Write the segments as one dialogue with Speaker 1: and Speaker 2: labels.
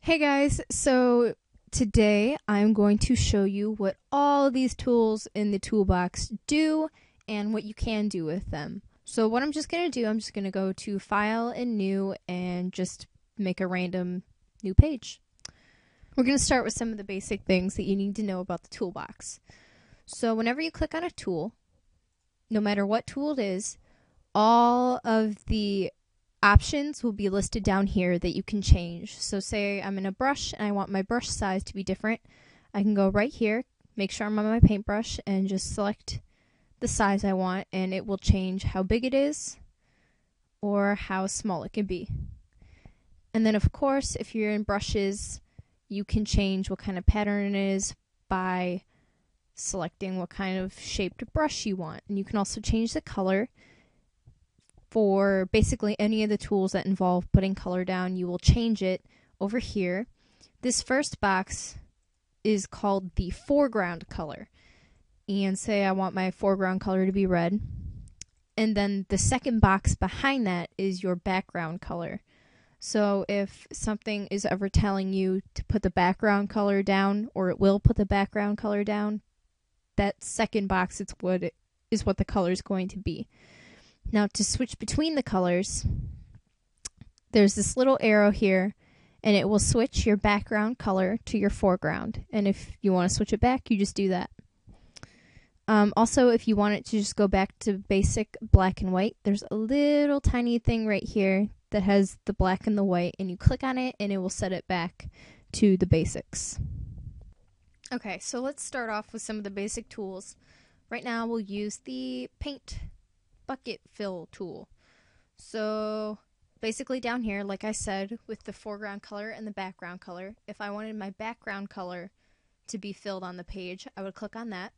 Speaker 1: Hey guys, so today I'm going to show you what all of these tools in the toolbox do and what you can do with them. So what I'm just going to do, I'm just going to go to File and New and just make a random new page. We're going to start with some of the basic things that you need to know about the toolbox. So whenever you click on a tool, no matter what tool it is, all of the options will be listed down here that you can change. So say I'm in a brush and I want my brush size to be different. I can go right here, make sure I'm on my paintbrush, and just select the size I want, and it will change how big it is or how small it can be. And then of course, if you're in brushes, you can change what kind of pattern it is by selecting what kind of shaped brush you want. And you can also change the color. For basically any of the tools that involve putting color down, you will change it over here. This first box is called the foreground color. And say I want my foreground color to be red. And then the second box behind that is your background color. So if something is ever telling you to put the background color down, or it will put the background color down, that second box is what the color is going to be. Now to switch between the colors, there's this little arrow here, and it will switch your background color to your foreground. And if you want to switch it back, you just do that. Also, if you want it to just go back to basic black and white, there's a little tiny thing right here that has the black and the white, and you click on it and it will set it back to the basics. Okay, so let's start off with some of the basic tools. Right now we'll use the paint bucket fill tool. So basically down here, like I said, with the foreground color and the background color, if I wanted my background color to be filled on the page, I would click on that.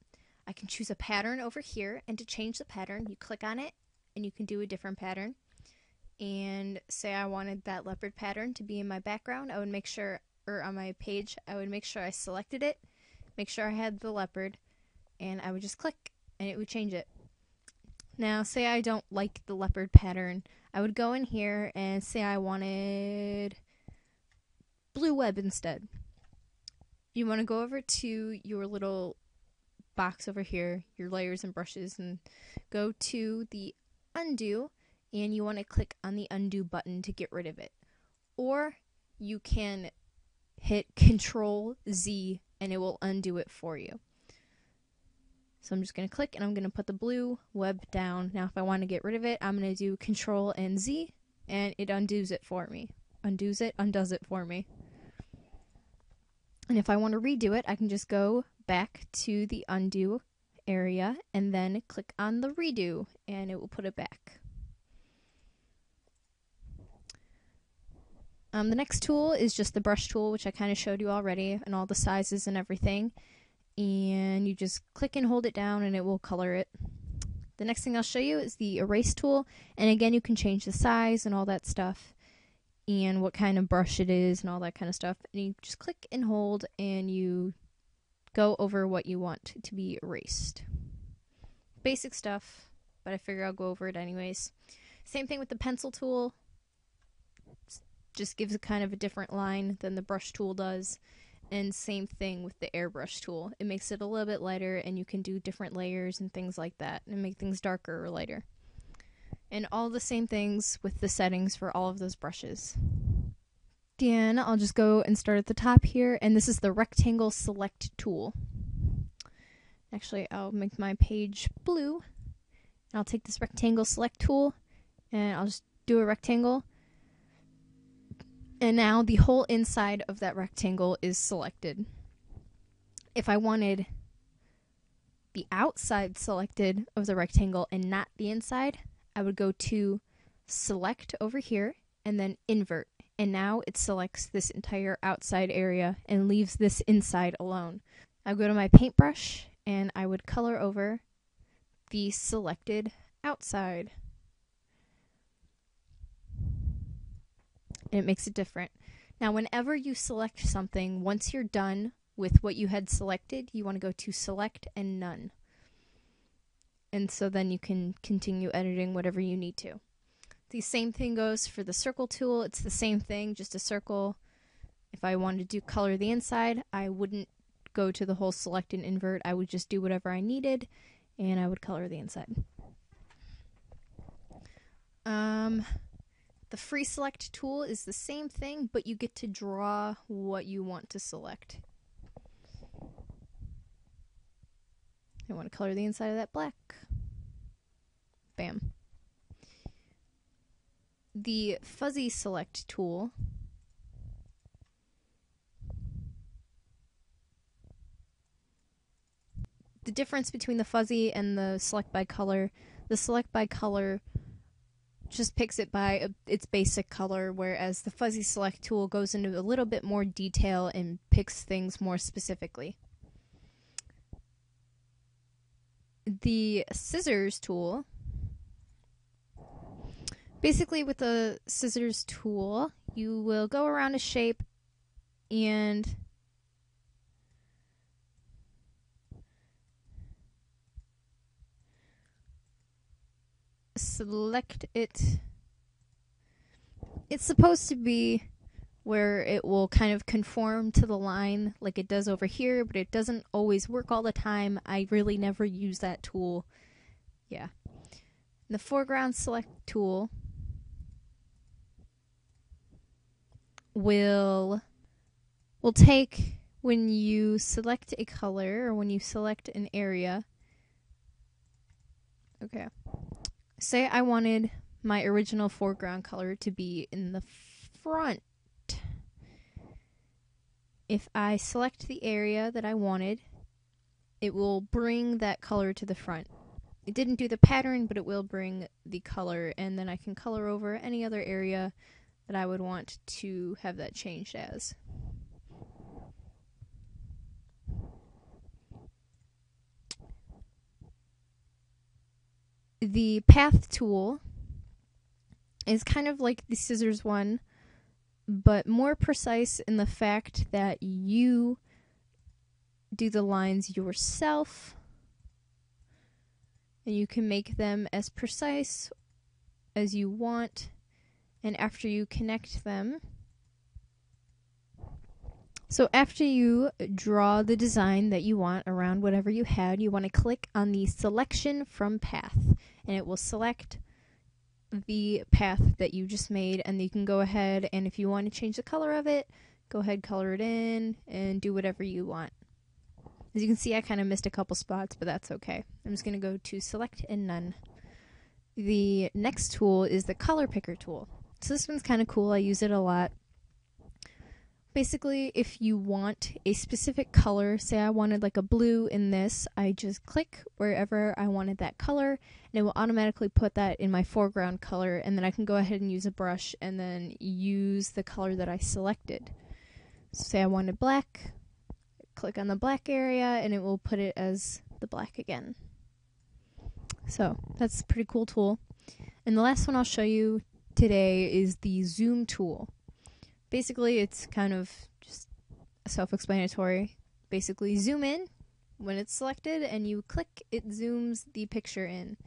Speaker 1: I can choose a pattern over here, and to change the pattern, you click on it and you can do a different pattern. And say I wanted that leopard pattern to be in my background, I would make sure, or on my page, I would make sure I selected it, make sure I had the leopard, and I would just click and it would change it. Now, say I don't like the leopard pattern, I would go in here and say I wanted blue web instead. You want to go over to your little box over here, your layers and brushes, and go to the undo, and you want to click on the undo button to get rid of it. Or you can hit Control Z and it will undo it for you. So I'm just going to click and I'm going to put the blue web down. Now if I want to get rid of it, I'm going to do Control and Z and it undoes it for me. Undoes it, undoes it for me. And if I want to redo it, I can just go back to the undo area and then click on the redo and it will put it back. The next tool is just the brush tool, which I kind of showed you already, and all the sizes and everything. And you just click and hold it down and it will color it. The next thing I'll show you is the erase tool, and again you can change the size and all that stuff and what kind of brush it is and all that kind of stuff, and you just click and hold and you go over what you want to be erased. Basic stuff, but I figure I'll go over it anyways. Same thing with the pencil tool, just gives a kind of a different line than the brush tool does. And same thing with the airbrush tool. It makes it a little bit lighter and you can do different layers and things like that and make things darker or lighter. And all the same things with the settings for all of those brushes. Then I'll just go and start at the top here, and this is the rectangle select tool. Actually, I'll make my page blue. I'll take this rectangle select tool and I'll just do a rectangle. And now the whole inside of that rectangle is selected. If I wanted the outside selected of the rectangle and not the inside, I would go to select over here and then invert. And now it selects this entire outside area and leaves this inside alone. I go to my paintbrush and I would color over the selected outside. And it makes it different. Now whenever you select something, once you're done with what you had selected, you want to go to select and none. And so then you can continue editing whatever you need to. The same thing goes for the circle tool. It's the same thing, just a circle. If I wanted to color the inside, I wouldn't go to the whole select and invert. I would just do whatever I needed, and I would color the inside. The free select tool is the same thing, but you get to draw what you want to select. I want to color the inside of that black. Bam. The fuzzy select tool the difference between the fuzzy and the select by color, the select by color just picks it by its basic color, whereas the fuzzy select tool goes into a little bit more detail and picks things more specifically. The scissors tool, basically with the scissors tool, you will go around a shape and select it. It's supposed to be where it will kind of conform to the line like it does over here, but it doesn't always work all the time. I really never use that tool. Yeah. The foreground select tool will take, when you select a color or when you select an area. Okay. Say I wanted my original foreground color to be in the front. If I select the area that I wanted, it will bring that color to the front. It didn't do the pattern, but it will bring the color, and then I can color over any other area that I would want to have that changed as. The path tool is kind of like the scissors one, but more precise in the fact that you do the lines yourself, and you can make them as precise as you want, and after you connect them, so after you draw the design that you want around whatever you had, you want to click on the selection from path, and it will select the path that you just made, and you can go ahead, and if you want to change the color of it, go ahead, color it in, and do whatever you want. As you can see, I kind of missed a couple spots, but that's okay. I'm just going to go to select and none. The next tool is the color picker tool. So this one's kind of cool. I use it a lot. Basically, if you want a specific color, say I wanted like a blue in this, I just click wherever I wanted that color, and it will automatically put that in my foreground color, and then I can go ahead and use a brush and then use the color that I selected. So say I wanted black, click on the black area, and it will put it as the black again. So that's a pretty cool tool. And the last one I'll show you today is the zoom tool. Basically, it's kind of just self-explanatory. Basically, zoom in when it's selected, and you click, it zooms the picture in.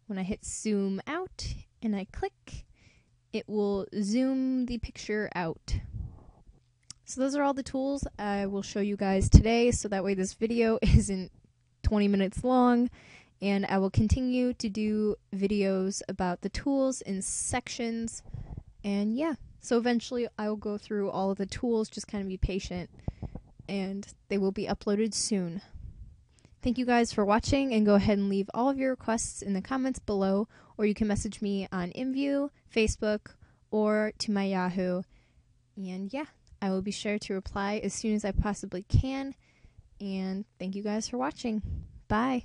Speaker 1: When I hit zoom out and I click, it will zoom the picture out. So those are all the tools I will show you guys today, so that way this video isn't 20 minutes long, and I will continue to do videos about the tools in sections, and yeah. So eventually I will go through all of the tools, just kind of be patient, and they will be uploaded soon. Thank you guys for watching, and go ahead and leave all of your requests in the comments below, or you can message me on InView, Facebook, or to my Yahoo. And yeah, I will be sure to reply as soon as I possibly can, and thank you guys for watching. Bye!